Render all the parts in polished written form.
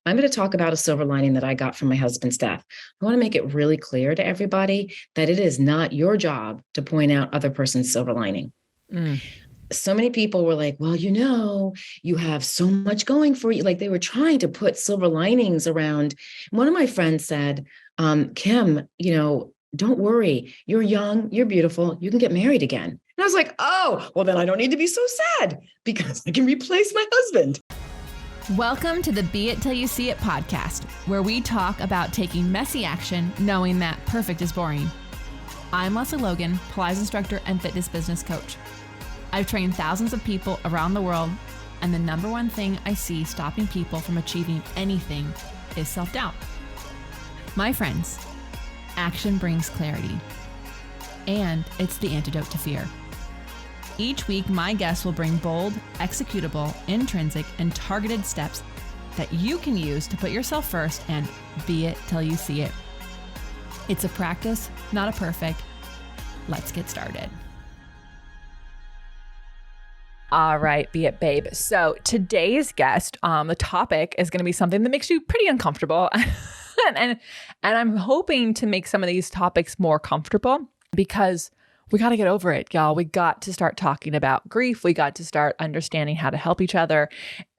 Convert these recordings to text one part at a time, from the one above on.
I'm going to talk about a silver lining that I got from my husband's death. I want to make it really clear to everybody that it is not your job to point out other person's silver lining. So many people were like, well, you have so much going for you. Like they were trying to put silver linings around. One of my friends said, Kim, don't worry. You're young, you're beautiful. You can get married again. And I was like, oh, well, then I don't need to be so sad because I can replace my husband. Welcome to the Be It Till You See It podcast, where we talk about taking messy action, knowing that perfect is boring. I'm Lesley Logan, Pilates instructor and fitness business coach. I've trained thousands of people around the world, and the number one thing I see stopping people from achieving anything is self-doubt. My friends, action brings clarity, and it's the antidote to fear. Each week, my guests will bring bold, executable, intrinsic, and targeted steps that you can use to put yourself first and be it till you see it. It's a practice, not a perfect. Let's get started. All right, be it, babe. So today's guest, the topic is going to be something that makes you pretty uncomfortable. and I'm hoping to make some of these topics more comfortable because we got to get over it, y'all. We got to start talking about grief. We got to start understanding how to help each other.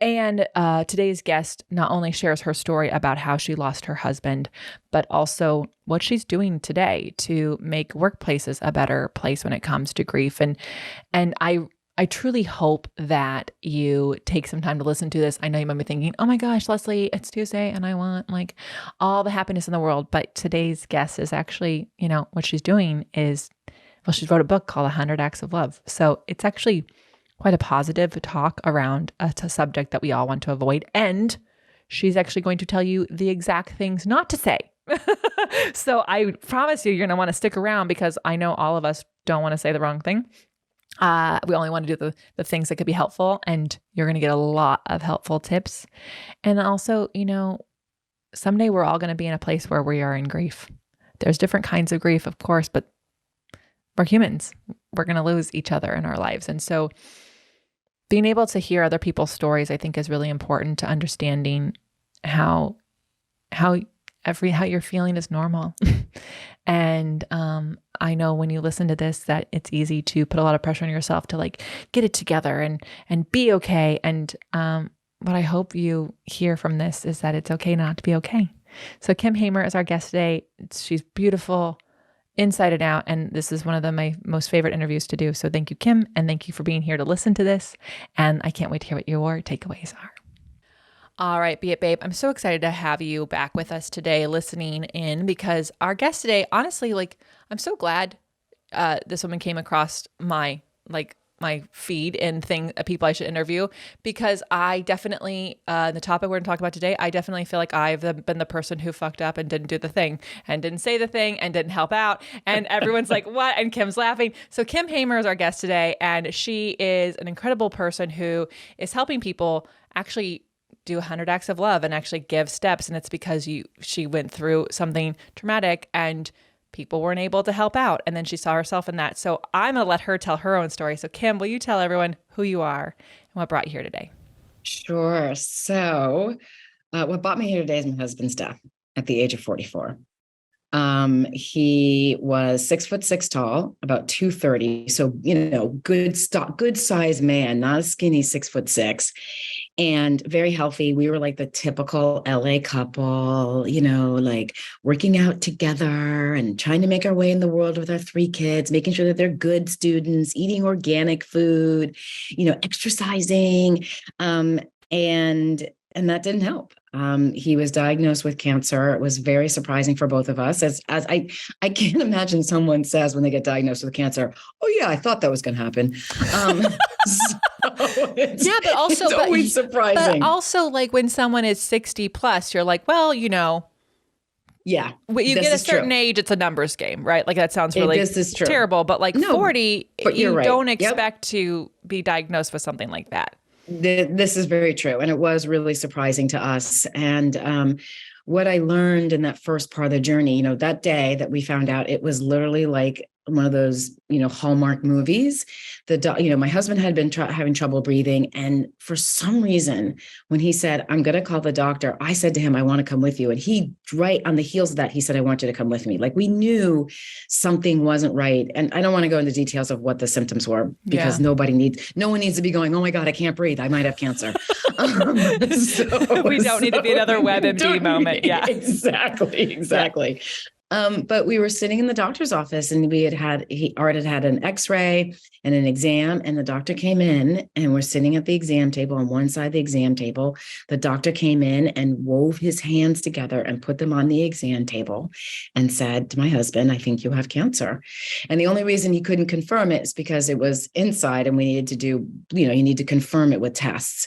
And today's guest not only shares her story about how she lost her husband, but also what she's doing today to make workplaces a better place when it comes to grief. And I truly hope that you take some time to listen to this. I know you might be thinking, oh my gosh, Lesley, it's Tuesday and I want like all the happiness in the world. But today's guest is actually, what she's doing is, well, she wrote a book called 100 Acts of Love. So it's actually quite a positive talk around a subject that we all want to avoid. And she's actually going to tell you the exact things not to say. So I promise you're going to want to stick around because I know all of us don't want to say the wrong thing. We only want to do the things that could be helpful, and you're going to get a lot of helpful tips. And also, someday we're all going to be in a place where we are in grief. There's different kinds of grief, of course, but we're humans. We're going to lose each other in our lives. And so being able to hear other people's stories, I think, is really important to understanding how you're feeling is normal. And I know when you listen to this that it's easy to put a lot of pressure on yourself to like get it together and be okay. And what I hope you hear from this is that it's okay not to be okay. So Kim Hamer is our guest today. She's beautiful inside and out. And this is one of my most favorite interviews to do. So thank you, Kim. And thank you for being here to listen to this. And I can't wait to hear what your takeaways are. All right, be it, babe. I'm so excited to have you back with us today, listening in, because our guest today, honestly, I'm so glad this woman came across my feed and people I should interview, because I definitely, the topic we're going to talk about today, I definitely feel like I've been the person who fucked up and didn't do the thing and didn't say the thing and didn't help out. And everyone's like, what? And Kim's laughing. So Kim Hamer is our guest today. And she is an incredible person who is helping people actually do 100 acts of love and actually give steps. And it's because she went through something traumatic and people weren't able to help out. And then she saw herself in that. So I'm going to let her tell her own story. So Kim, will you tell everyone who you are and what brought you here today? Sure. So what brought me here today is my husband's death at the age of 44. He was 6'6" tall, about 230. So, good size man, not a skinny 6'6", and very healthy. We were like the typical LA couple, like working out together and trying to make our way in the world with our 3 kids, making sure that they're good students, eating organic food, exercising. And that didn't help. He was diagnosed with cancer. It was very surprising for both of us. As I can't imagine someone says when they get diagnosed with cancer, "Oh yeah, I thought that was going to happen." Yeah, but also it's always surprising. But also, like when someone is 60 plus, you're like, well, yeah, when you get a certain age, it's a numbers game, right? Like that sounds really terrible, but like 40, but you right. don't expect to be diagnosed with something like that. This is very true. And it was really surprising to us. And what I learned in that first part of the journey, that day that we found out, it was literally like one of those, Hallmark movies. My husband had been having trouble breathing. And for some reason, when he said, I'm going to call the doctor, I said to him, I want to come with you. And he, right on the heels of that, he said, I want you to come with me. Like, we knew something wasn't right. And I don't want to go into details of what the symptoms were, because no one needs to be going, oh my God, I can't breathe, I might have cancer. We don't need to be another WebMD moment. Yeah, exactly. But we were sitting in the doctor's office, and Art had had an x-ray and an exam, and the doctor came in, and we're sitting at the exam table. On one side of the exam table, the doctor came in and wove his hands together and put them on the exam table and said to my husband, I think you have cancer. And the only reason he couldn't confirm it is because it was inside, and we needed to do, you need to confirm it with tests.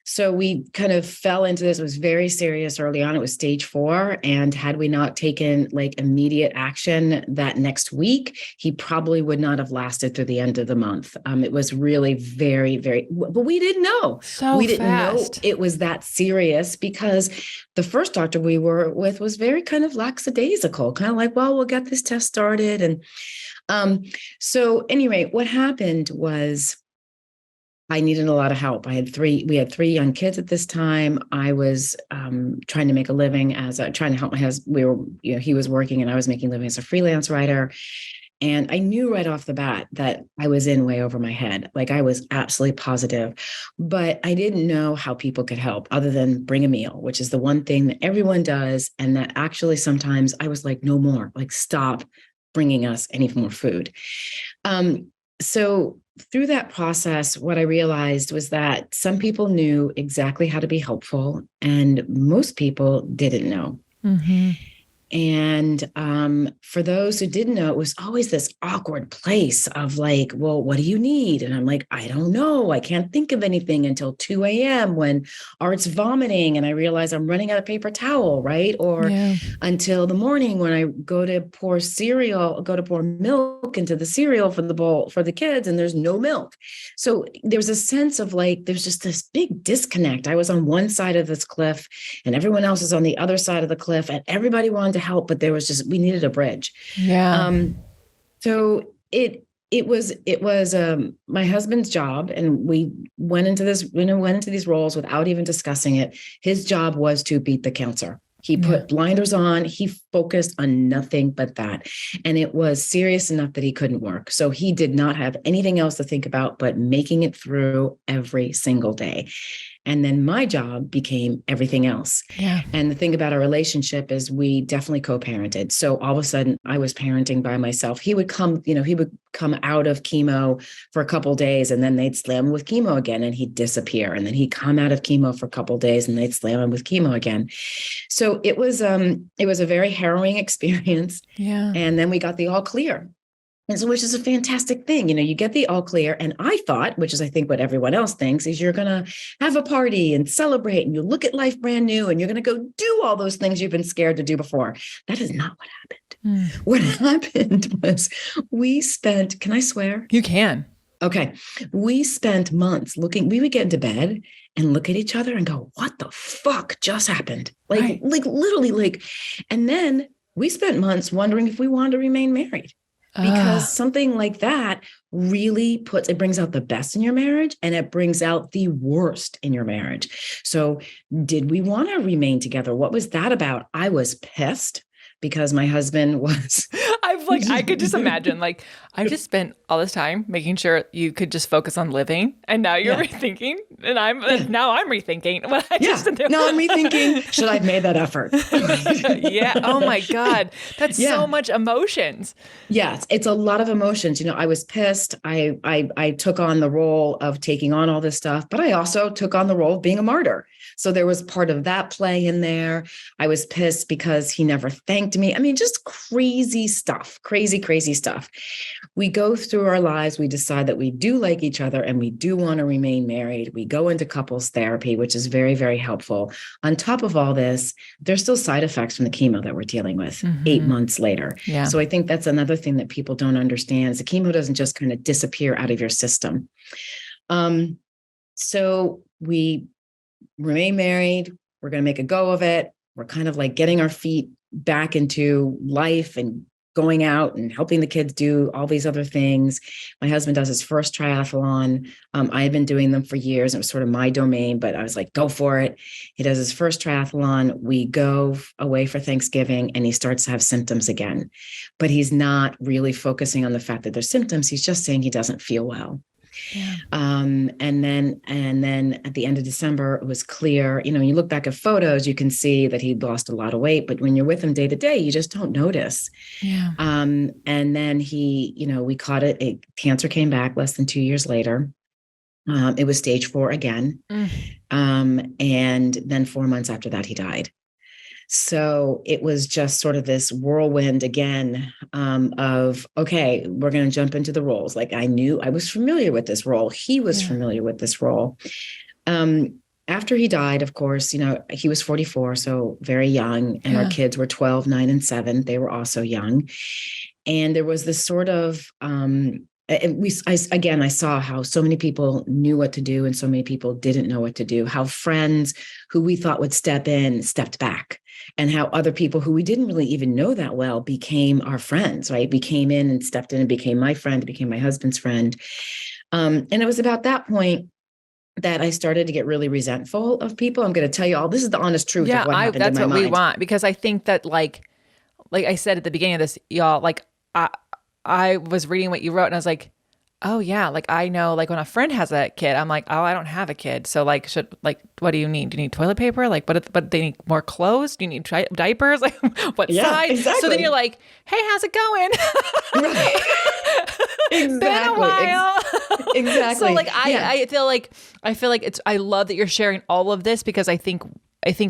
So we kind of fell into this. It was very serious early on. It was stage 4. And had we not taken like immediate action that next week, he probably would not have lasted through the end of the month. It was really very, very, but we didn't know. We didn't know it was that serious, because the first doctor we were with was very kind of lackadaisical, kind of like, well, we'll get this test started. And so anyway, what happened was, I needed a lot of help. We had 3 young kids at this time. I was trying to make a living trying to help my husband. He was working and I was making a living as a freelance writer. And I knew right off the bat that I was in way over my head. Like, I was absolutely positive, but I didn't know how people could help other than bring a meal, which is the one thing that everyone does. And that actually sometimes I was like, no more, like, stop bringing us any more food. So through that process, what I realized was that some people knew exactly how to be helpful, and most people didn't know. Mm-hmm. And for those who didn't know, it was always this awkward place of like, well, what do you need? And I'm like, I don't know. I can't think of anything until 2 a.m. when Art's vomiting and I realize I'm running out of paper towel, right? Or until the morning when I go to pour milk into the cereal for the bowl for the kids, and there's no milk. So there's a sense of like, there's just this big disconnect. I was on one side of this cliff and everyone else is on the other side of the cliff, and everybody wanted to help, but we needed a bridge. Yeah. So it was my husband's job, and we went into these roles without even discussing it. His job was to beat the cancer. He put blinders on. He focused on nothing but that. And it was serious enough that he couldn't work. So he did not have anything else to think about but making it through every single day. And then my job became everything else. Yeah. And the thing about our relationship is we definitely co-parented. So all of a sudden I was parenting by myself. He would come out of chemo for a couple of days, and then they'd slam him with chemo again and he'd disappear. And then he'd come out of chemo for a couple of days and they'd slam him with chemo again. So it was a very harrowing experience. Yeah. And then we got the all clear. And so, which is a fantastic thing. You get the all clear. And I thought, which is, I think what everyone else thinks, is you're going to have a party and celebrate and you look at life brand new and you're going to go do all those things you've been scared to do before. That is not what happened. What happened was can I swear? You can. Okay. We spent months we would get into bed and look at each other and go, what the fuck just happened? Like literally, and then we spent months wondering if we wanted to remain married. Because something like that really brings out the best in your marriage, and it brings out the worst in your marriage. So did we want to remain together? What was that about? I was pissed because my husband was. I could just imagine, I just spent all this time making sure you could just focus on living. And now you're rethinking, and now I'm rethinking what I just did. Now I'm rethinking, should I have made that effort? Yeah. Oh my God. That's so much emotions. Yes. It's a lot of emotions. I was pissed. I took on the role of taking on all this stuff, but I also took on the role of being a martyr. So there was part of that play in there. I was pissed because he never thanked me. I mean, just crazy stuff, crazy stuff. We go through our lives. We decide that we do like each other and we do want to remain married. We go into couples therapy, which is very, very helpful. On top of all this, there's still side effects from the chemo that we're dealing with 8 months later. Yeah. So I think that's another thing that people don't understand is the chemo doesn't just kind of disappear out of your system. So we remain married. We're going to make a go of it. We're kind of like getting our feet back into life and going out and helping the kids do all these other things. My husband does his first triathlon. I had been doing them for years. It was sort of my domain, but I was like, go for it. He does his first triathlon. We go away for Thanksgiving and he starts to have symptoms again, but he's not really focusing on the fact that there's symptoms. He's just saying he doesn't feel well. Yeah. And then at the end of December, it was clear, you look back at photos, you can see that he'd lost a lot of weight, but when you're with him day to day, you just don't notice. Yeah. And then we caught it. Cancer came back less than 2 years later. It was stage 4 again. And then 4 months after that, he died. So it was just sort of this whirlwind again of, okay, we're going to jump into the roles. Like I was familiar with this role. He was familiar with this role. After he died, of course, he was 44, so very young. And our kids were 12, 9, and 7. They were also young. And there was this sort of, I saw how so many people knew what to do and so many people didn't know what to do, how friends who we thought would step in stepped back, and how other people who we didn't really even know that well became our friends, right? Became in and stepped in and became my friend, became my husband's friend. And it was about that point that I started to get really resentful of people. I'm going to tell you all, this is the honest truth of what happened in my mind. That's what we want, because I think that like I said at the beginning of this, y'all, like I was reading what you wrote and I was like, oh yeah, like I know, like when a friend has a kid, I'm like, oh, I don't have a kid. So like, what do you need? Do you need toilet paper? Like, but they need more clothes? Do you need diapers? Like what size? Exactly. So then you're like, hey, how's it going? Right. Exactly. Been a while. Exactly. So like, I feel like I love that you're sharing all of this, because I think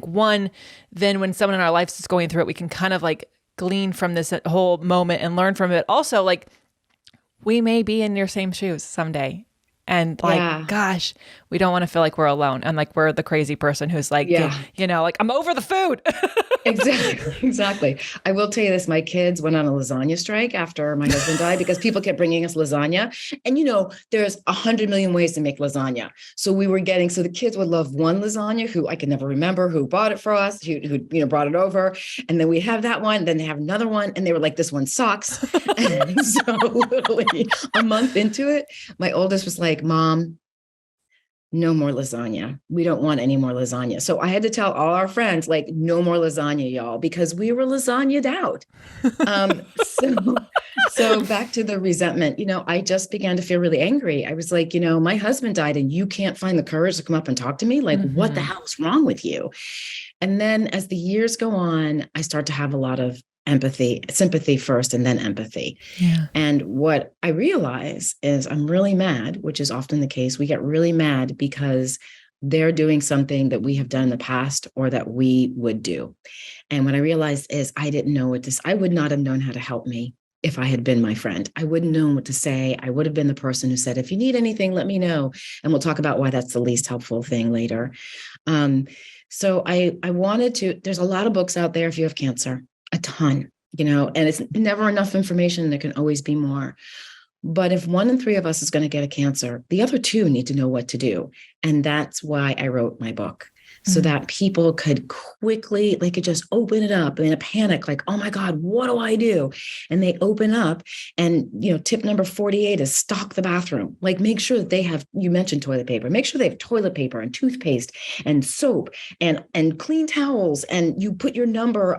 one, then when someone in our lives is going through it, we can kind of like glean from this whole moment and learn from it. Also, like, we may be in your same shoes someday. And like, gosh, we don't want to feel like we're alone and like we're the crazy person who's like, like I'm over the food. Exactly. I will tell you this. My kids went on a lasagna strike after my husband died because people kept bringing us lasagna. And, there's 100 million ways to make lasagna. So the kids would love one lasagna who I can never remember who bought it for us, who brought it over. And then we have that one, then they have another one. And they were like, this one sucks. And so literally a month into it, my oldest was like, Mom, no more lasagna. We don't want any more lasagna. So I had to tell all our friends, like, no more lasagna, y'all, because we were lasagnaed out. So back to the resentment, I just began to feel really angry. I was like, my husband died and you can't find the courage to come up and talk to me. Like, what the hell is wrong with you? And then as the years go on, I start to have a lot of sympathy first, and then empathy. Yeah. And what I realize is I'm really mad, which is often the case. We get really mad because they're doing something that we have done in the past or that we would do. And what I realized is I didn't know I would not have known how to help me if I had been my friend. I wouldn't know what to say. I would have been the person who said, if you need anything, let me know. And we'll talk about why that's the least helpful thing later. So I wanted to, there's a lot of books out there if you have cancer. A ton, and it's never enough information. There can always be more. But if 1 in 3 of us is going to get a cancer, the other 2 need to know what to do. And that's why I wrote my book. So that people could quickly, they could just open it up in a panic, like, oh my God, what do I do? And they open up and, tip number 48 is stock the bathroom. Like, make sure that they have, you mentioned toilet paper, make sure they have toilet paper and toothpaste and soap and clean towels. And you put your number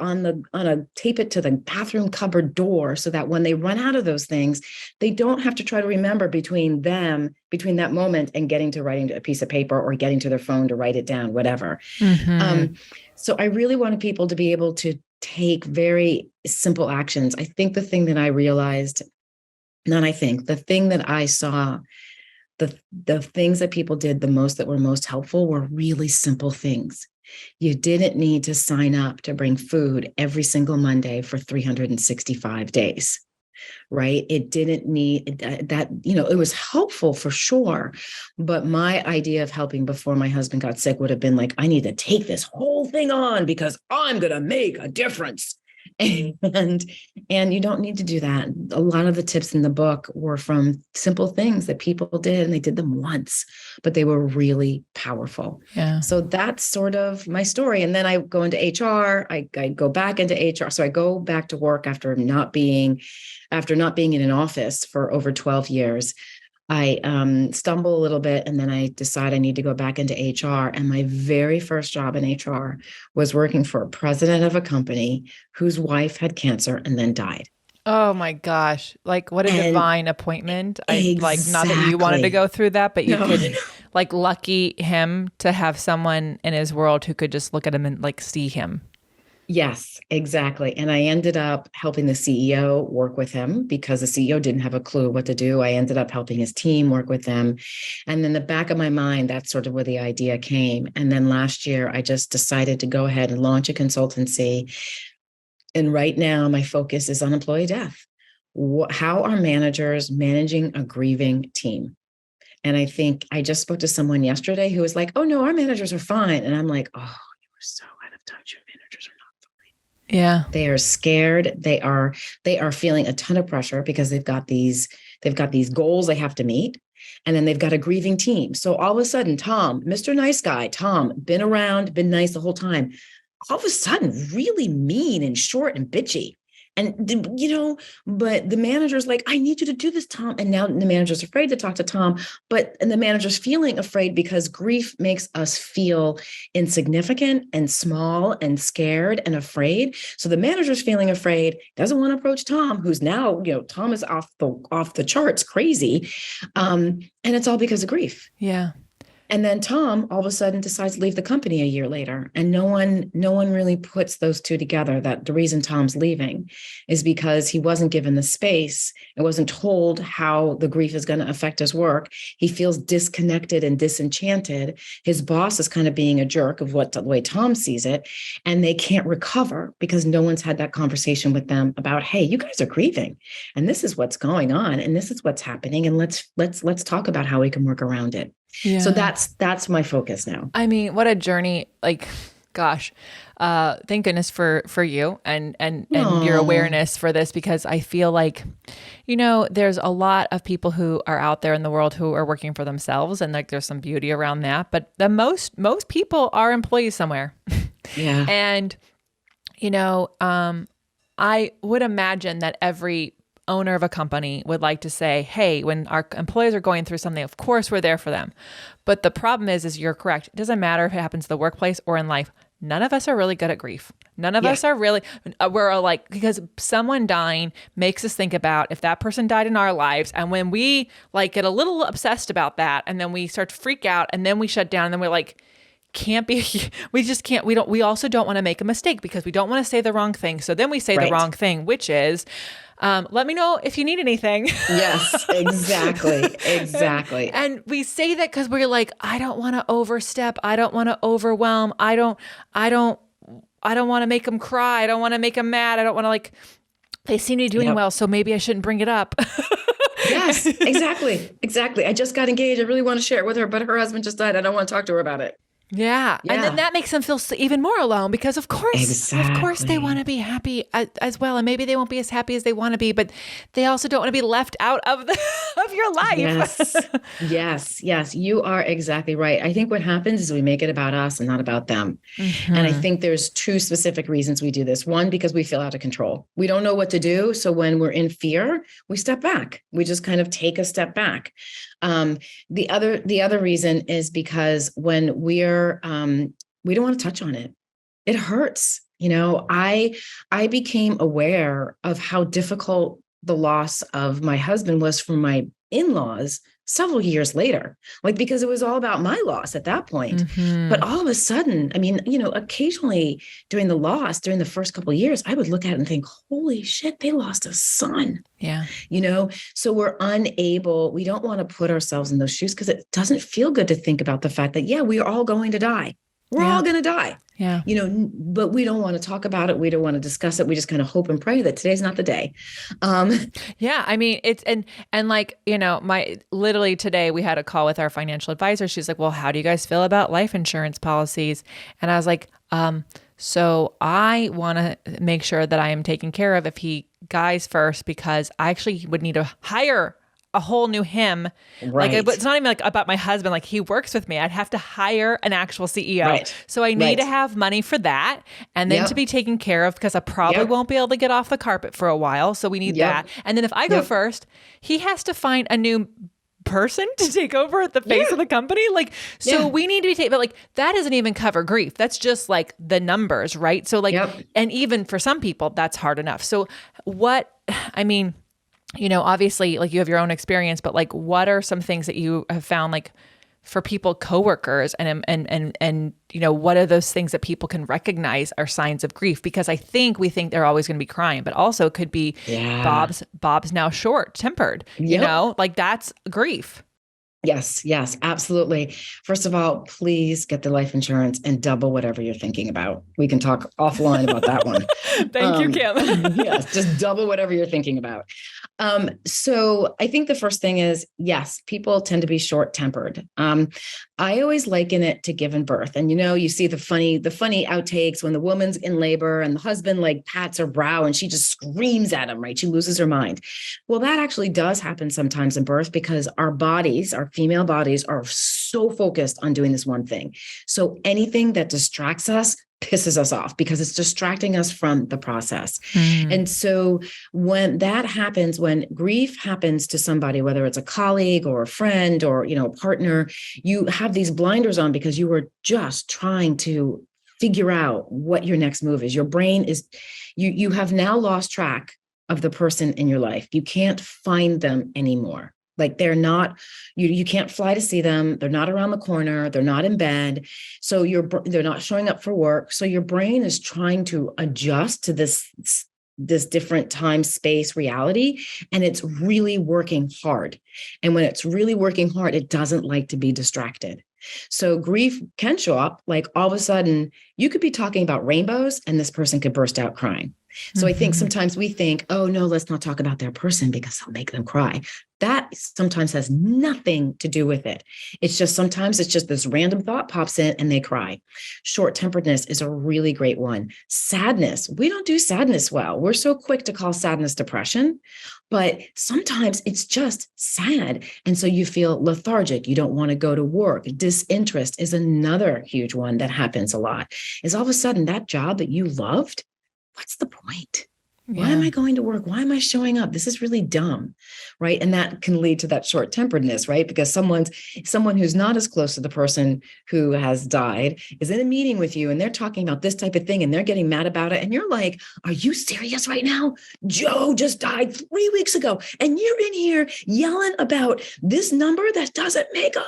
tape it to the bathroom cupboard door so that when they run out of those things, they don't have to try to remember between that moment and getting to writing a piece of paper or getting to their phone to write it down, whatever. So I really wanted people to be able to take very simple actions. I think the thing that I realized, the thing that I saw, the things that people did the most that were most helpful were really simple things. You didn't need to sign up to bring food every single Monday for 365 days. Right? It didn't need that, it was helpful for sure. But my idea of helping before my husband got sick would have been like, I need to take this whole thing on because I'm going to make a difference. And and you don't need to do that. A lot of the tips in the book were from simple things that people did, and they did them once, but they were really powerful. Yeah. So that's sort of my story. And then I go into HR. I go back into HR. So I go back to work after not being in an office for over 12 years. I stumble a little bit, and then I decide I need to go back into HR. And my very first job in HR was working for a president of a company whose wife had cancer and then died. Oh my gosh. Like what a And divine appointment. I like not that you wanted to exactly. go through that, but you No, could like lucky him to have someone in his world who could just look at him and like see him. yes, exactly. And I ended up helping the CEO work with him because the CEO didn't have a clue what to do. I ended up helping his team work with them. And then the back of my mind, that's sort of where the idea came. And then last year, I just decided to go ahead and launch a consultancy. And right now, my focus is on employee death. How are managers managing a grieving team? And I think I just spoke to someone yesterday who was like, oh, no, our managers are fine. And I'm like, oh, you are so out of touch. Your managers are not. Yeah. They are scared. They are feeling a ton of pressure because they've got these goals they have to meet. And then they've got a grieving team. So all of a sudden, Tom, Mr. Nice Guy, Tom, been around, been nice the whole time, all of a sudden really mean and short and bitchy. And, but the manager's like, I need you to do this, Tom. And now the manager's afraid to talk to Tom, and the manager's feeling afraid because grief makes us feel insignificant and small and scared and afraid. So the manager's feeling afraid, doesn't want to approach Tom, who's now, Tom is off the charts, crazy. And it's all because of grief. Yeah. And then Tom all of a sudden decides to leave the company a year later. And no one really puts those two together, that the reason Tom's leaving is because he wasn't given the space and wasn't told how the grief is going to affect his work. He feels disconnected and disenchanted. His boss is kind of being a jerk of the way Tom sees it. And they can't recover because no one's had that conversation with them about, hey, you guys are grieving and this is what's going on and this is what's happening. And let's talk about how we can work around it. Yeah. So that's my focus now. I mean, what a journey. Like, gosh, thank goodness for you and your awareness for this, because I feel like, there's a lot of people who are out there in the world who are working for themselves, and like there's some beauty around that. But the most people are employees somewhere. Yeah. And, I would imagine that every owner of a company would like to say, hey, when our employees are going through something, of course we're there for them. But the problem is you're correct. It doesn't matter if it happens in the workplace or in life. None of us are really good at grief. None of us are really, we're like, because someone dying makes us think about if that person died in our lives. And when we like get a little obsessed about that, and then we start to freak out, and then we shut down, and then we're like, we just can't, we also don't want to make a mistake because we don't want to say the wrong thing. So then we say the wrong thing, which is, let me know if you need anything. Yes, exactly. Exactly. And we say that because we're like, I don't want to overstep. I don't want to overwhelm. I don't want to make them cry. I don't want to make them mad. I don't want to they seem to be doing well, so maybe I shouldn't bring it up. Yes, exactly. Exactly. I just got engaged. I really want to share it with her, but her husband just died. I don't want to talk to her about it. Yeah. And then that makes them feel even more alone because of course they want to be happy as well. And maybe they won't be as happy as they want to be, but they also don't want to be left out of of your life. Yes. You are exactly right. I think what happens is we make it about us and not about them. Mm-hmm. And I think there's two specific reasons we do this. One, because we feel out of control. We don't know what to do. So when we're in fear, we step back. We just kind of take a step back. The other reason is because when we don't want to touch on it. It hurts. I became aware of how difficult the loss of my husband was for my in-laws several years later, because it was all about my loss at that point. Mm-hmm. But all of a sudden, occasionally during the first couple of years, I would look at it and think, holy shit, they lost a son. Yeah. So we don't want to put ourselves in those shoes because it doesn't feel good to think about the fact that, we are all going to die. We're all going to die. Yeah. But we don't want to talk about it. We don't want to discuss it. We just kind of hope and pray that today's not the day. Yeah. I mean, it's, and literally today we had a call with our financial advisor. She's like, well, how do you guys feel about life insurance policies? And I was like, So I want to make sure that I am taken care of if he guys first, because I actually would need to hire a whole new him. Like Right. it's not even like about my husband. Like he works with me. I'd have to hire an actual CEO. Right. So I need Right. to have money for that and then to Yep. be taken care of, because I probably Yep. won't be able to get off the carpet for a while. So we need Yep. that. And then if I go Yep. first, he has to find a new person to take over at the face of the company. Like, so we need to be taking, but like that doesn't even cover grief. That's just like the numbers, right? So like, Yep. and even for some people, that's hard enough. So I mean, obviously like you have your own experience, but like, what are some things that you have found like for people, coworkers, and what are those things that people can recognize are signs of grief? Because I think we think they're always going to be crying, but also it could be Bob's now short tempered, like that's grief. Yes, absolutely. First of all, please get the life insurance and double whatever you're thinking about. We can talk offline about that one. Thank you, Kim. Yes, just double whatever you're thinking about. So I think the first thing is, yes, people tend to be short-tempered. I always liken it to giving birth. And you see the funny outtakes when the woman's in labor and the husband like pats her brow and she just screams at him, right? She loses her mind. Well, that actually does happen sometimes in birth because our bodies, our female bodies, are so focused on doing this one thing. So anything that distracts us pisses us off because it's distracting us from the process. And so when that happens, when grief happens to somebody, whether it's a colleague or a friend or, a partner, you have these blinders on because you were just trying to figure out what your next move is. Your brain is, you have now lost track of the person in your life. You can't find them anymore. Like they're not, you can't fly to see them. They're not around the corner. They're not in bed. So they're not showing up for work. So your brain is trying to adjust to this different time, space, reality. And it's really working hard. And when it's really working hard, it doesn't like to be distracted. So grief can show up like all of a sudden you could be talking about rainbows and this person could burst out crying. So I think sometimes we think, oh no, let's not talk about their person because they'll make them cry. That sometimes has nothing to do with it. Sometimes it's just this random thought pops in and they cry. Short-temperedness is a really great one. Sadness, we don't do sadness well. We're so quick to call sadness depression, but sometimes it's just sad. And so you feel lethargic. You don't want to go to work. Disinterest is another huge one that happens a lot. Is all of a sudden that job that you loved, what's the point? Why am I going to work? Why am I showing up? This is really dumb, right? And that can lead to that short-temperedness, right? Because someone who's not as close to the person who has died is in a meeting with you and they're talking about this type of thing and they're getting mad about it. And you're like, are you serious right now? Joe just died 3 weeks ago and you're in here yelling about this number that doesn't make a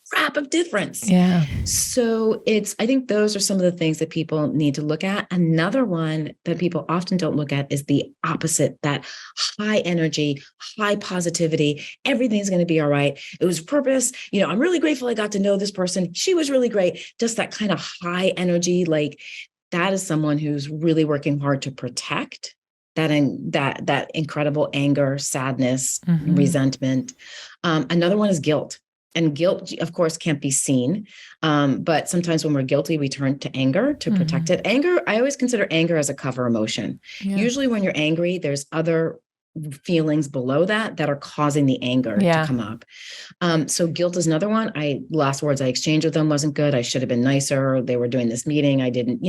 crap of difference. Yeah. So I think those are some of the things that people need to look at. Another one that people often don't look at is the opposite, that high energy, high positivity. Everything's going to be all right. It was purpose. I'm really grateful I got to know this person. She was really great. Just that kind of high energy, like that is someone who's really working hard to protect that incredible anger, sadness, resentment. Another one is guilt. And guilt, of course, can't be seen. But sometimes when we're guilty, we turn to anger to protect it. Anger, I always consider anger as a cover emotion. Yeah. Usually when you're angry, there's other feelings below that are causing the anger to come up. So guilt is another one. Last words I exchanged with them wasn't good. I should have been nicer. They were doing this meeting. I didn't,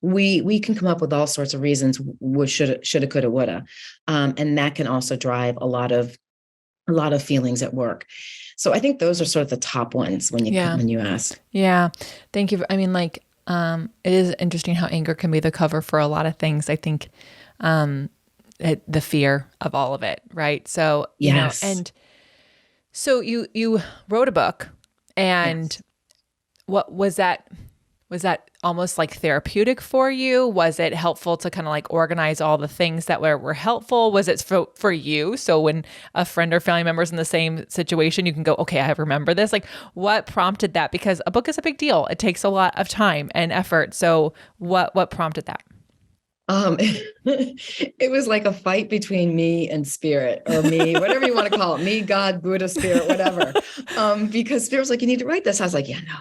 we can come up with all sorts of reasons, shoulda, coulda, woulda. And that can also drive a lot of feelings at work. So I think those are sort of the top ones when you ask. Yeah. Thank you. I mean, it is interesting how anger can be the cover for a lot of things. I think, the fear of all of it. Right. So, and so you wrote a book and what was that? Was that almost like therapeutic for you? Was it helpful to kind of like organize all the things that were helpful? Was it for you? So when a friend or family member is in the same situation, you can go, okay, I remember this. Like what prompted that? Because a book is a big deal. It takes a lot of time and effort. So what prompted that? It was like a fight between me and spirit, or me, whatever you want to call it, me, God, Buddha, spirit, whatever. Because spirit was like, you need to write this. I was like, yeah, no.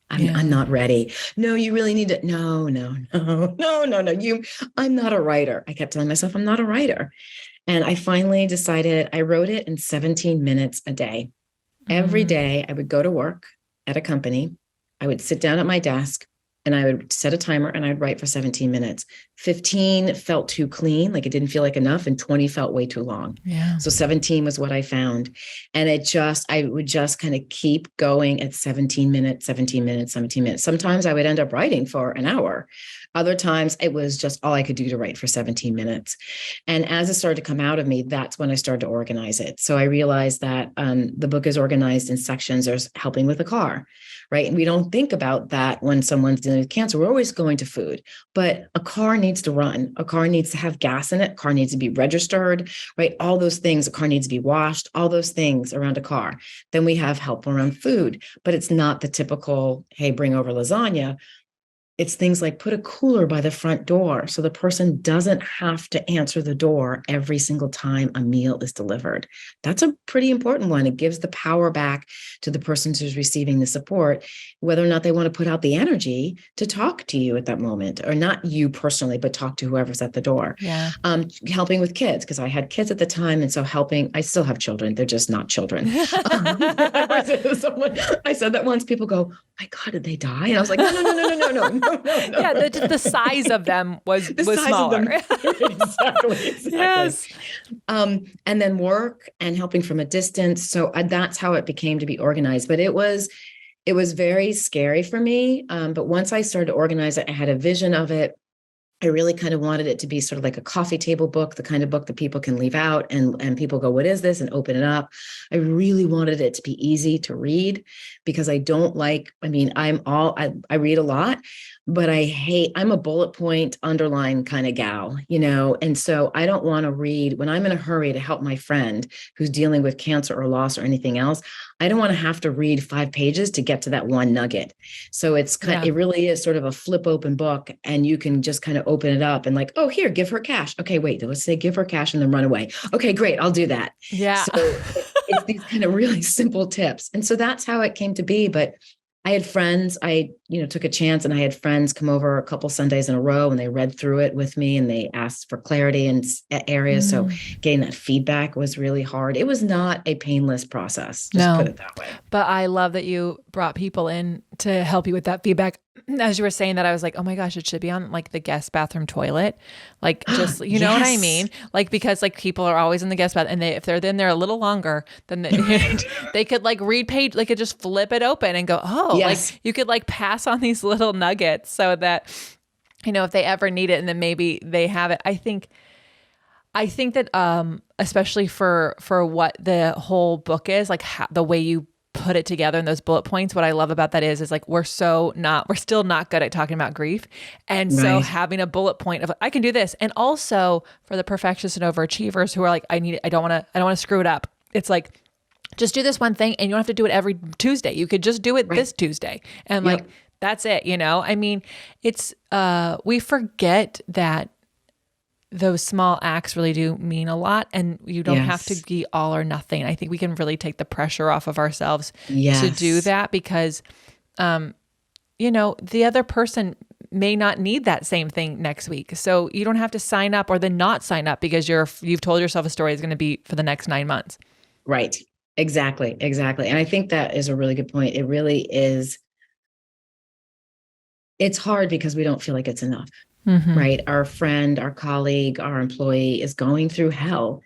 I'm not ready. No, you really need to. No. I'm not a writer. I kept telling myself I'm not a writer. And I finally decided I wrote it in 17 minutes a day. Every day I would go to work at a company. I would sit down at my desk and I would set a timer and I'd write for 17 minutes. 15 felt too clean, like it didn't feel like enough, and 20 felt way too long. Yeah. So 17 was what I found. And I would just kind of keep going at 17 minutes, 17 minutes, 17 minutes. Sometimes I would end up writing for an hour. Other times it was just all I could do to write for 17 minutes. And as it started to come out of me, that's when I started to organize it. So I realized that the book is organized in sections. There's helping with a car, right? And we don't think about that when someone's dealing with cancer. We're always going to food, but a car needs to run. A car needs to have gas in it. A car needs to be registered, right? All those things. A car needs to be washed, all those things around a car. Then we have help around food, but it's not the typical, hey, bring over lasagna. It's things like put a cooler by the front door so the person doesn't have to answer the door every single time a meal is delivered. That's a pretty important one. It gives the power back to the person who's receiving the support, whether or not they want to put out the energy to talk to you at that moment, or not you personally, but talk to whoever's at the door. Yeah. Helping with kids, because I had kids at the time. And so I still have children. They're just not children. I said that once, people go, my God, did they die? And I was like, no. Yeah, the size of them was smaller. Exactly. Yes. And then work and helping from a distance. So that's how it became to be organized. But it was very scary for me. But once I started to organize it, I had a vision of it. I really kind of wanted it to be sort of like a coffee table book, the kind of book that people can leave out and people go, what is this? And open it up. I really wanted it to be easy to read because I read a lot, but I'm a bullet point underline kind of gal, and so I don't want to read when I'm in a hurry to help my friend who's dealing with cancer or loss or anything else. I don't want to have to read 5 pages to get to that one nugget. So it really is sort of a flip open book, and you can just kind of open it up and like, oh, here, give her cash. Okay, wait, let's say give her cash and then run away. Okay, great. I'll do that. Yeah. So it's these kind of really simple tips. And so that's how it came to be. But I had friends, I took a chance, and I had friends come over a couple Sundays in a row and they read through it with me and they asked for clarity in areas. So getting that feedback was really hard. It was not a painless process. Just put it that way. But I love that you brought people in to help you with that feedback. As you were saying that, I was like, oh my gosh, it should be on like the guest bathroom toilet. Like just, you know what I mean? Like, because like people are always in the guest bath, and if they're in there a little longer, then they could like read page, like could just flip it open and go, oh, like you could like pass on these little nuggets so that, if they ever need it and then maybe they have it. I think that, especially for what the whole book is, like the way you put it together in those bullet points, what I love about that is like we're still not good at talking about grief. And so having a bullet point of I can do this. And also for the perfectionists and overachievers who are like, I don't want to screw it up. It's like, just do this one thing and you don't have to do it every Tuesday. You could just do it this Tuesday. And like, that's it. I mean, it's, we forget that those small acts really do mean a lot, and you don't have to be all or nothing. I think we can really take the pressure off of ourselves to do that because, the other person may not need that same thing next week. So you don't have to sign up or then not sign up because you've told yourself a story is going to be for the next 9 months. Right. Exactly. And I think that is a really good point. It really is. It's hard because we don't feel like it's enough. Right? Our friend, our colleague, our employee is going through hell.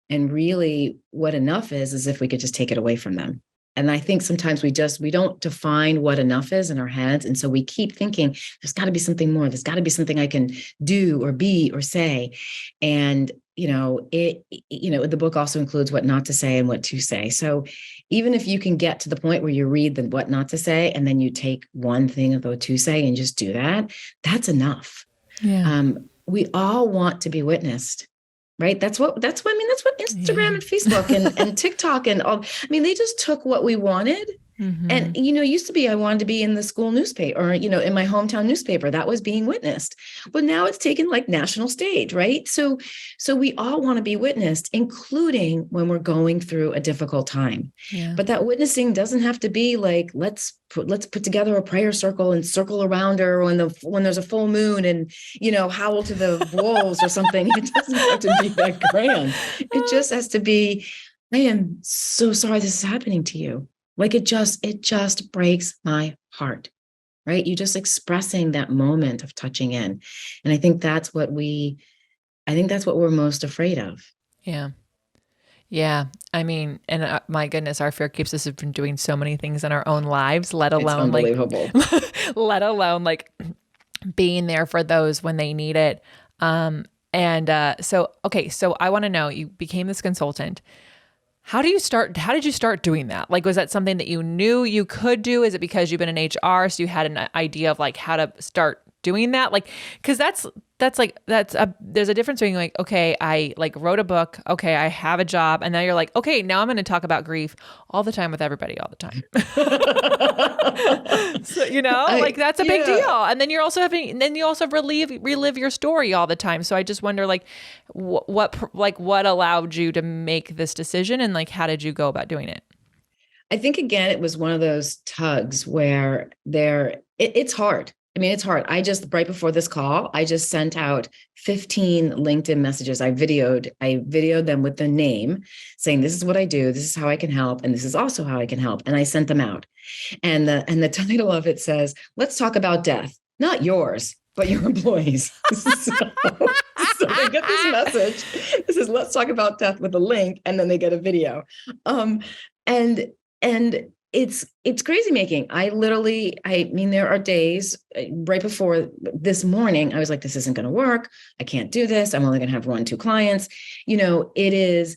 And really what enough is if we could just take it away from them. And I think sometimes we don't define what enough is in our heads. And so we keep thinking there's got to be something more. There's got to be something I can do or be or say. And, the book also includes what not to say and what to say. So even if you can get to the point where you read the what not to say, and then you take one thing of the to say and just do that, that's enough. Yeah. We all want to be witnessed, right? That's what Instagram and Facebook and TikTok and all, they just took what we wanted And, it used to be I wanted to be in the school newspaper or, in my hometown newspaper. That was being witnessed. But now it's taken like national stage, right? So we all want to be witnessed, including when we're going through a difficult time. Yeah. But that witnessing doesn't have to be like, let's put together a prayer circle and circle around her when there's a full moon and, howl to the wolves or something. It doesn't have to be that grand. It just has to be, I am so sorry this is happening to you. Like it just breaks my heart, right? You just expressing that moment of touching in. And I think that's what we're most afraid of. Yeah. Yeah. I mean, and my goodness, our fear keeps us from doing so many things in our own lives, let alone let alone like being there for those when they need it. So I want to know, you became this consultant. How did you start doing that? Like, was that something that you knew you could do? Is it because you've been in HR, so you had an idea of like how to start doing that? Like, cause there's a difference between like, okay, I like wrote a book. Okay. I have a job. And now you're like, okay, now I'm going to talk about grief all the time with everybody all the time. So, like that's a big deal. And then you also relive your story all the time. So I just wonder like what allowed you to make this decision and like, how did you go about doing it? I think, again, it was one of those tugs where it's hard. I mean, it's hard. Right before this call, I just sent out 15 LinkedIn messages. I videoed them with the name saying, this is what I do. This is how I can help. And this is also how I can help. And I sent them out. And the title of it says, let's talk about death, not yours, but your employees. So they get this message. This is let's talk about death with a link. And then they get a video. And it's crazy making. I mean, there are days right before this morning, I was like, this isn't going to work. I can't do this. I'm only going to have 1-2 clients. It is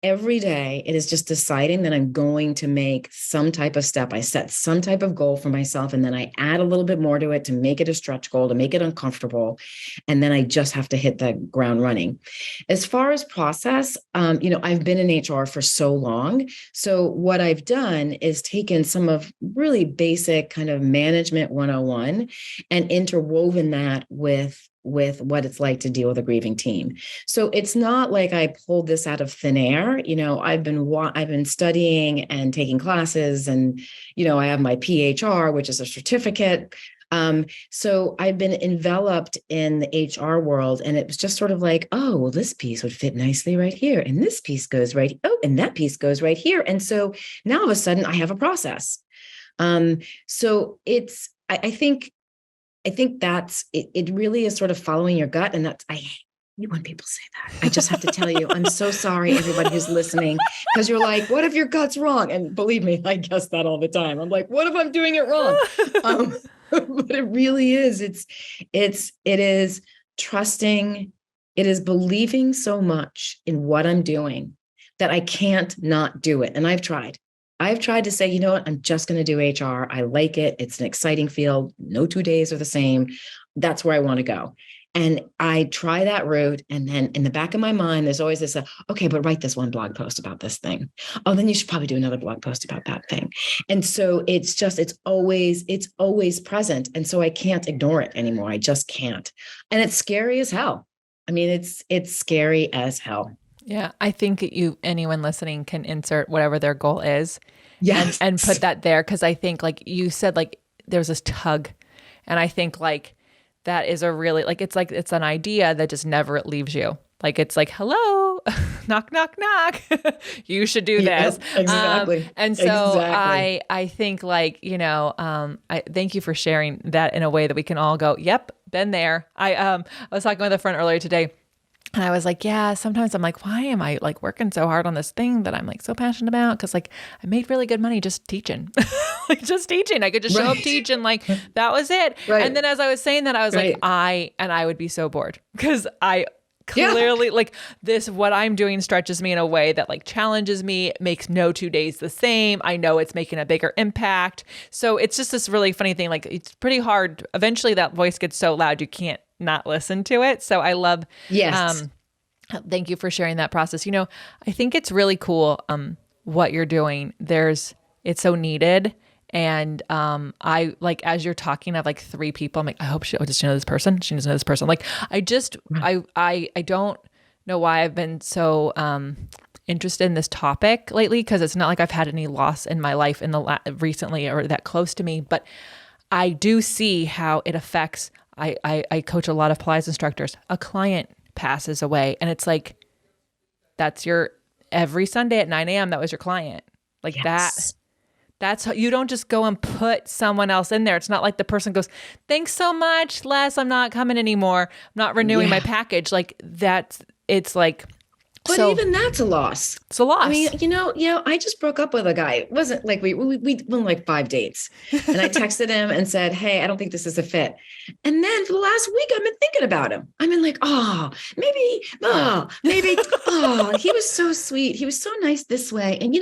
every day. It is just deciding that I'm going to make some type of step. I set some type of goal for myself, and then I add a little bit more to it to make it a stretch goal, to make it uncomfortable. And then I just have to hit the ground running. As far as process, I've been in HR for so long. So what I've done is taken some of really basic kind of management 101 and interwoven that with what it's like to deal with a grieving team. So it's not like I pulled this out of thin air. I've been studying and taking classes, and, I have my PHR, which is a certificate. So I've been enveloped in the HR world, and it was just sort of like, oh, well, this piece would fit nicely right here. And this piece goes right. Oh, and that piece goes right here. And so now all of a sudden I have a process. So I think that's it. It really is sort of following your gut. And I hate when people say that. I just have to tell you, I'm so sorry, everybody who's listening, because you're like, what if your gut's wrong? And believe me, I guess that all the time. I'm like, what if I'm doing it wrong? But it really is. It is trusting. It is believing so much in what I'm doing that I can't not do it. And I've tried to say, you know what, I'm just going to do HR. I like it. It's an exciting field. No 2 days are the same. That's where I want to go. And I try that route. And then in the back of my mind, there's always this, okay, but write this one blog post about this thing. Oh, then you should probably do another blog post about that thing. And so it's always present. And so I can't ignore it anymore. I just can't. And it's scary as hell. I mean, it's scary as hell. Yeah, I think anyone listening can insert whatever their goal is, yes, and put that there, because I think, like you said, like there's this tug, and I think like that is a really it's an idea that just never leaves you. Like it's like, hello, knock, knock, knock. You should do this. Yep, exactly. And so exactly. I think like, I thank you for sharing that in a way that we can all go, yep, been there. I was talking with a friend earlier today, and I was like, yeah, sometimes I'm like, why am I like working so hard on this thing that I'm like so passionate about? Cause like I made really good money just teaching, like just teaching. I could just show up, teach, and like, that was it. Right. And then as I was saying that, I was like, I would be so bored, cause I clearly like what I'm doing stretches me in a way that like challenges me, makes no 2 days the same. I know it's making a bigger impact. So it's just this really funny thing. Like it's pretty hard. Eventually that voice gets so loud, you can't not listen to it. So I love, thank you for sharing that process. I think it's really cool, what you're doing. There's It's so needed. And I like, as you're talking, I have like three people. I'm like, I hope does she know this person? She doesn't know this person. Like, I don't know why I've been so interested in this topic lately, because it's not like I've had any loss in my life in the recently or that close to me, but I do see how it affects. I coach a lot of Pilates instructors. A client passes away, and it's like, that's your every Sunday at 9 a.m. That was your client. Like Yes. That's how you don't just go and put someone else in there. It's not like the person goes, thanks so much, Les, I'm not coming anymore. I'm not renewing my package. Like it's like, But so even that's a loss. it's a loss. I mean, I just broke up with a guy. It wasn't like we went like 5 dates, and I texted him and said, "Hey, I don't think this is a fit." And then for the last week, I've been thinking about him. I've been like, maybe, he was so sweet. He was so nice this way, and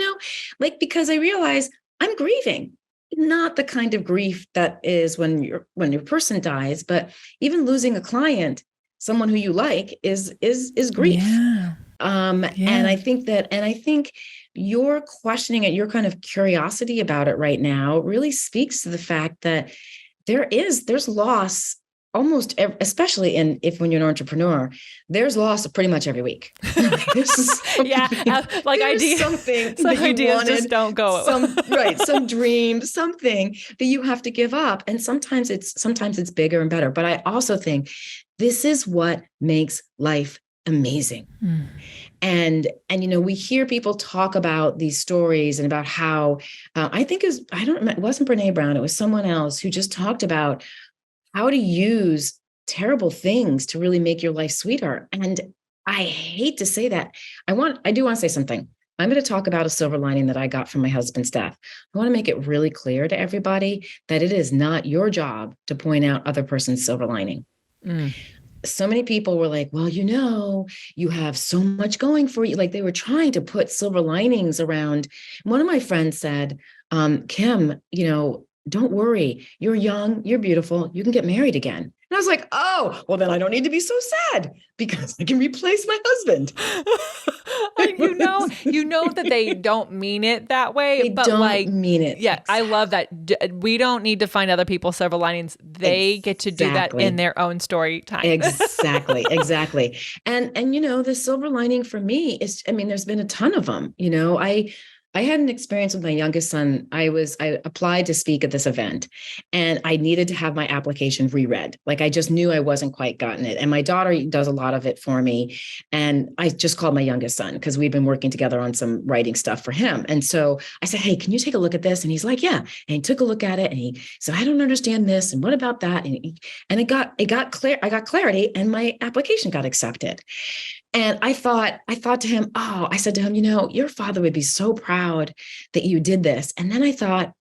like, because I realized I'm grieving, not the kind of grief that is when your person dies, but even losing a client, someone who you like, is grief. Yeah. And I think your questioning it, your kind of curiosity about it right now really speaks to the fact that there's loss almost, especially when you're an entrepreneur, there's loss pretty much every week. Like ideas, something some that ideas you wanted, just don't go. some dream, something that you have to give up. And sometimes it's bigger and better. But I also think this is what makes life amazing. And we hear people talk about these stories and about how it wasn't Brene Brown, it was someone else who just talked about how to use terrible things to really make your life sweeter. And I hate to say that. I do want to say something. I'm going to talk about a silver lining that I got from my husband's death. I want to make it really clear to everybody that it is not your job to point out other person's silver lining. So many people were like, well, you have so much going for you. Like, they were trying to put silver linings around. One of my friends said, Kim, don't worry. You're young, you're beautiful. You can get married again. And I was like, oh, well, then I don't need to be so sad because I can replace my husband. you know that they don't mean it that way. They but don't mean it. Yeah, exactly. I love that. We don't need to find other people's silver linings. They get to do that in their own story time. Exactly. And the silver lining for me is, there's been a ton of them. I had an experience with my youngest son. I applied to speak at this event, and I needed to have my application reread. Like, I just knew I wasn't quite gotten it. And my daughter does a lot of it for me. And I just called my youngest son because we've been working together on some writing stuff for him. And so I said, hey, can you take a look at this? And he's like, yeah. And he took a look at it and he said, I don't understand this. And what about that? And it got clear. I got clarity, and my application got accepted. And I thought to him, I said to him, your father would be so proud that you did this. And then I thought,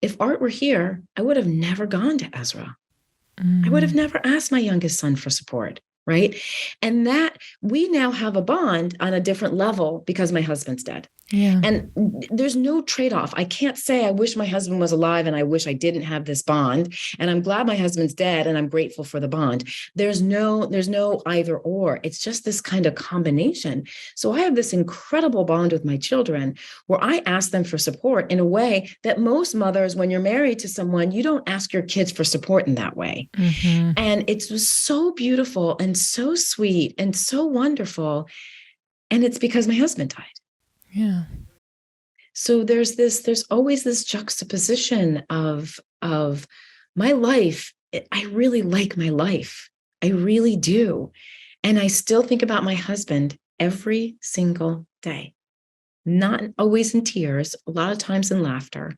if Art were here, I would have never gone to Ezra. I would have never asked my youngest son for support. Right. And that we now have a bond on a different level because my husband's dead. Yeah. And there's no trade-off. I can't say I wish my husband was alive and I wish I didn't have this bond. And I'm glad my husband's dead and I'm grateful for the bond. There's no either or. It's just this kind of combination. So I have this incredible bond with my children where I ask them for support in a way that most mothers, when you're married to someone, you don't ask your kids for support in that way. Mm-hmm. And it was so beautiful and so sweet and so wonderful. And it's because my husband died. Yeah. So there's always this juxtaposition of my life. I really like my life. I really do. And I still think about my husband every single day, not always in tears, a lot of times in laughter,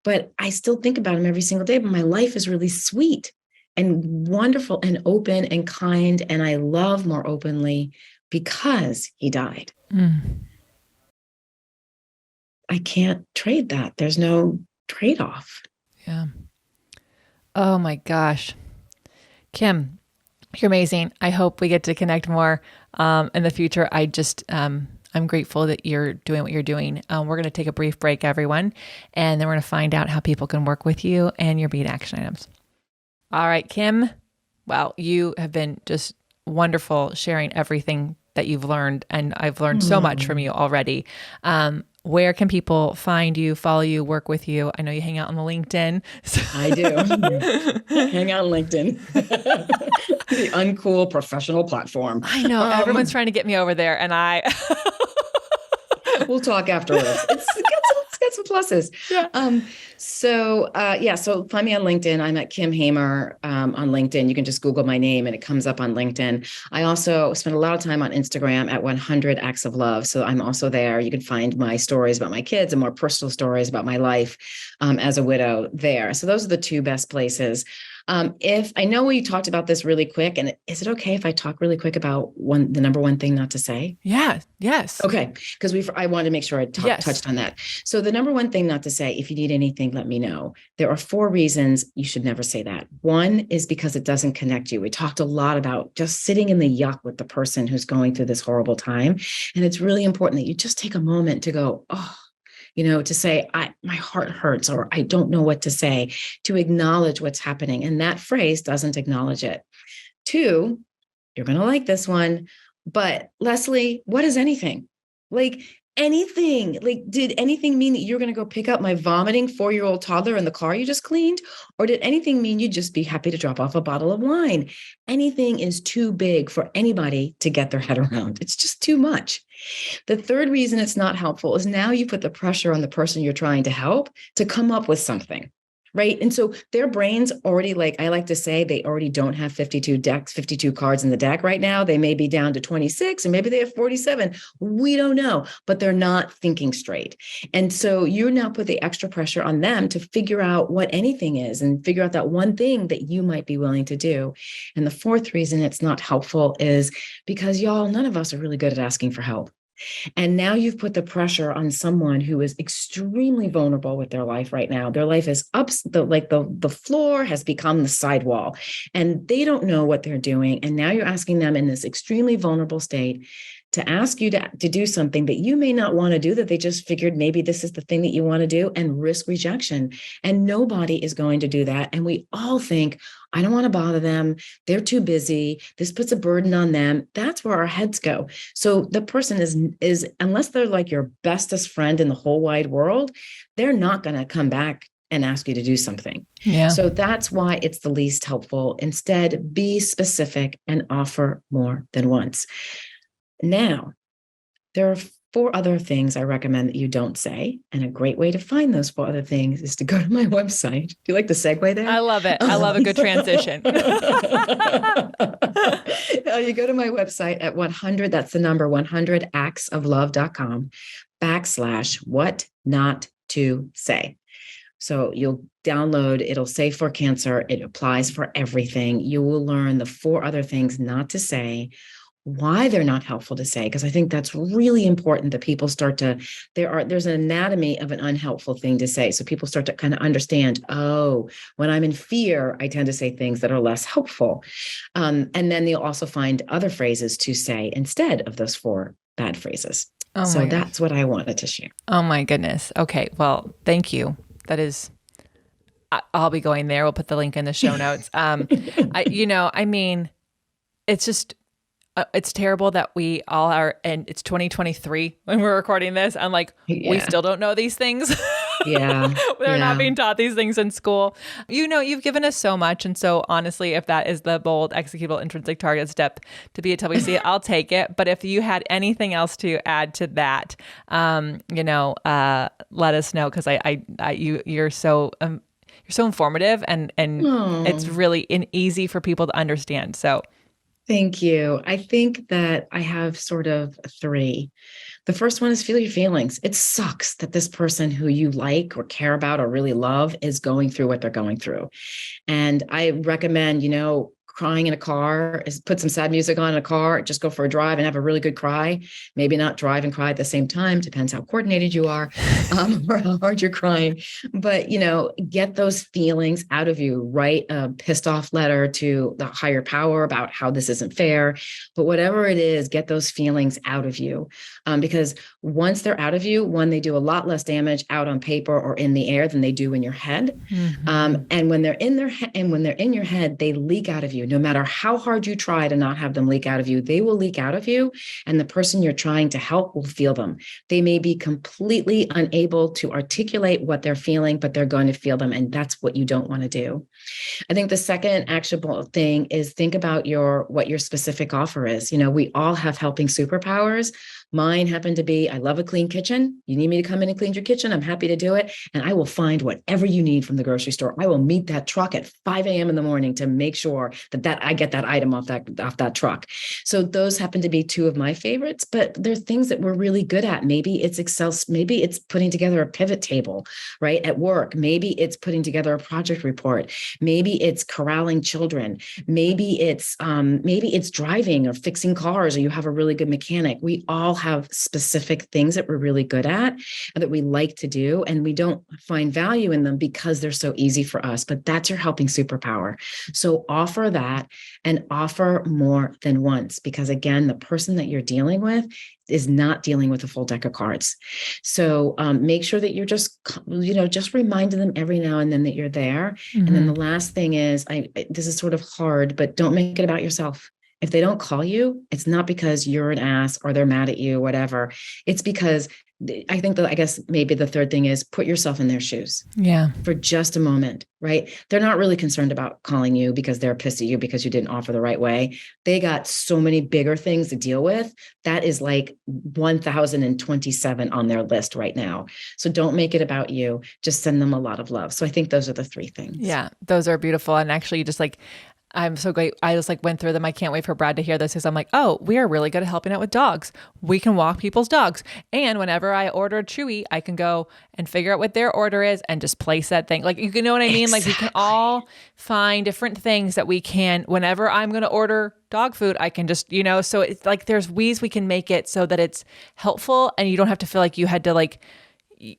but I still think about him every single day. But my life is really sweet and wonderful and open and kind. And I love more openly because he died. I can't trade that. There's no trade-off. Yeah. Oh my gosh. Kim, you're amazing. I hope we get to connect more in the future. I'm grateful that you're doing what you're doing. We're going to take a brief break, everyone, and then we're going to find out how people can work with you and your beit action items. All right, Kim. Well, you have been just wonderful sharing everything that you've learned, and I've learned so much from you already. where can people find you, follow you, work with you? I know you hang out on the LinkedIn. So. I do. Hang out on LinkedIn. The uncool professional platform. I know. Everyone's trying to get me over there, and we'll talk afterwards. It's got some pluses. Yeah. So find me on LinkedIn. I'm at Kim Hamer on LinkedIn. You can just Google my name and it comes up on LinkedIn. I also spend a lot of time on Instagram at 100 Acts of Love. So I'm also there. You can find my stories about my kids and more personal stories about my life as a widow there. So those are the two best places. If I know we talked about this really quick, and is it okay if I talk really quick about the number one thing not to say? Yeah. Yes. Okay. Because I wanted to make sure I touched on that. So the number one thing not to say, if you need anything, let me know. There are 4 reasons you should never say that. One is because it doesn't connect you. We talked a lot about just sitting in the yuck with the person who's going through this horrible time. And it's really important that you just take a moment to go, oh, to say, my heart hurts, or I don't know what to say, to acknowledge what's happening. And that phrase doesn't acknowledge it. 2, you're going to like this one, but Lesley, what is anything? Like anything? Like, did anything mean that you're going to go pick up my vomiting 4-year-old toddler in the car you just cleaned? Or did anything mean you'd just be happy to drop off a bottle of wine? Anything is too big for anybody to get their head around. It's just too much. The 3rd reason it's not helpful is now you put the pressure on the person you're trying to help to come up with something, right? And so their brains already, like I like to say, they already don't have 52 cards in the deck right now. They may be down to 26 and maybe they have 47. We don't know, but they're not thinking straight. And so you now put the extra pressure on them to figure out what anything is and figure out that one thing that you might be willing to do. And the 4th reason it's not helpful is because none of us are really good at asking for help. And now you've put the pressure on someone who is extremely vulnerable with their life right now. Their life is up, the floor has become the sidewall and they don't know what they're doing. And now you're asking them in this extremely vulnerable state to ask you to do something that you may not want to do, that they just figured maybe this is the thing that you want to do, and risk rejection. And nobody is going to do that. And we all think, I don't want to bother them. They're too busy. This puts a burden on them. That's where our heads go. So the person is unless they're like your bestest friend in the whole wide world, they're not going to come back and ask you to do something. Yeah. So that's why it's the least helpful. Instead, be specific and offer more than once. Now, there are 4 other things I recommend that you don't say. And a great way to find those 4 other things is to go to my website. Do you like the segue there? I love it. I love a good transition. You go to my website at 100, that's the number 100actsoflove.com/what not to say. So you'll download, it'll say for cancer, it applies for everything. You will learn the 4 other things not to say, why they're not helpful to say, because I think that's really important that people start to, there's an anatomy of an unhelpful thing to say. So people start to kind of understand, when I'm in fear, I tend to say things that are less helpful. And then they'll also find other phrases to say instead of those 4 bad phrases. So that's what I wanted to share. Oh my goodness. Okay. Well, thank you. That is, I'll be going there. We'll put the link in the show notes. It's just, it's terrible that we all are, and it's 2023 when we're recording this. I'm like, we still don't know these things. Yeah. They're not being taught these things in school. You've given us so much. And so honestly, if that is the bold, executable, intrinsic target step to be until we see it, I'll take it. But if you had anything else to add to that, let us know. Cause you're so informative and it's really easy for people to understand. So thank you. I think that I have sort of 3. The first one is feel your feelings. It sucks that this person who you like or care about or really love is going through what they're going through. And I recommend, crying in a car is put some sad music on in a car, just go for a drive and have a really good cry. Maybe not drive and cry at the same time. Depends how coordinated you are or how hard you're crying. But, get those feelings out of you. Write a pissed off letter to the higher power about how this isn't fair. But whatever it is, get those feelings out of you. Because once they're out of you, they do a lot less damage out on paper or in the air than they do in your head. Mm-hmm. And when they're in your head, they leak out of you you. No matter how hard you try to not have them leak out of you, they will leak out of you. And the person you're trying to help will feel them. They may be completely unable to articulate what they're feeling, but they're going to feel them. And that's what you don't want to do. I think the second actionable thing is think about what your specific offer is. We all have helping superpowers. Mine happen to be, I love a clean kitchen. You need me to come in and clean your kitchen? I'm happy to do it. And I will find whatever you need from the grocery store. I will meet that truck at 5 a.m. in the morning to make sure that I get that item off that truck. So those happen to be two of my favorites, but they're things that we're really good at. Maybe it's Excel, maybe it's putting together a pivot table, right? At work, maybe it's putting together a project report. Maybe it's corralling children. Maybe it's driving or fixing cars, or you have a really good mechanic. We all have specific things that we're really good at and that we like to do, and we don't find value in them because they're so easy for us. But that's your helping superpower. So offer that, and offer more than once, because again, the person that you're dealing with is not dealing with a full deck of cards. So make sure that you're just reminding them every now and then that you're there. Mm-hmm. And then the last thing is, this is sort of hard, but don't make it about yourself. If they don't call you, it's not because you're an ass or they're mad at you, whatever. It's because I think I guess maybe the third thing is put yourself in their shoes. Yeah. For just a moment, right? They're not really concerned about calling you because they're pissed at you because you didn't offer the right way. They got so many bigger things to deal with. That is like 1,027 on their list right now. So don't make it about you. Just send them a lot of love. So I think those are the three things. Yeah, those are beautiful. And actually just I'm so great. I just went through them. I can't wait for Brad to hear this, because I'm like, oh, we are really good at helping out with dogs. We can walk people's dogs. And whenever I order a Chewy, I can go and figure out what their order is and just place that thing. You know what I mean? Exactly. We can all find different things that we can, whenever I'm going to order dog food, I can just, so it's there's ways we can make it so that it's helpful and you don't have to feel like you had to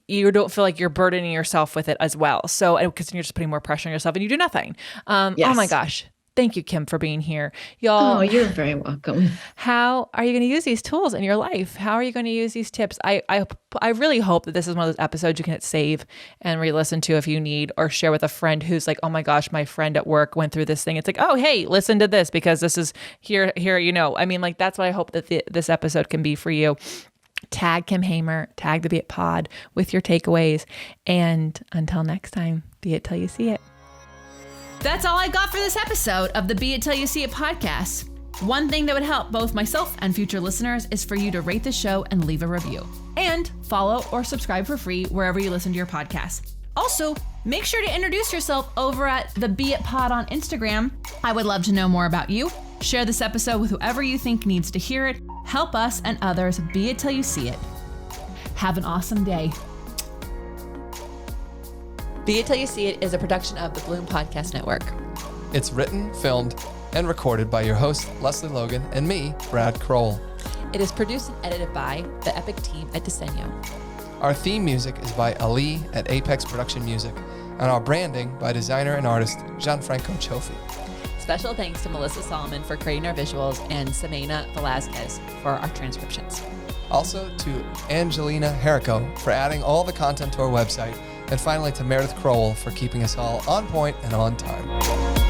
you don't feel like you're burdening yourself with it as well. So, because you're just putting more pressure on yourself and you do nothing. Yes. Oh my gosh. Thank you, Kim, for being here. Y'all. Oh, you're very welcome. How are you going to use these tools in your life? How are you going to use these tips? I really hope that this is one of those episodes you can hit save and re-listen to if you need, or share with a friend who's like, oh my gosh, my friend at work went through this thing. It's like, oh, hey, listen to this because this is here, I mean, that's what I hope that this episode can be for you. Tag Kim Hamer, tag the Beit Pod with your takeaways. And until next time, be it till you see it. That's all I got for this episode of the Be It Till You See It podcast. One thing that would help both myself and future listeners is for you to rate the show and leave a review. And follow or subscribe for free wherever you listen to your podcast. Also, make sure to introduce yourself over at the Be It Pod on Instagram. I would love to know more about you. Share this episode with whoever you think needs to hear it. Help us and others be it till you see it. Have an awesome day. Be It Till You See It is a production of the Bloom Podcast Network. It's written, filmed, and recorded by your host, Lesley Logan, and me, Brad Kroll. It is produced and edited by the epic team at Diseño. Our theme music is by Ali at Apex Production Music, and our branding by designer and artist Gianfranco Cioffi. Special thanks to Melissa Solomon for creating our visuals and Samena Velazquez for our transcriptions. Also to Angelina Herrico for adding all the content to our website. And finally to Meredith Crowell for keeping us all on point and on time.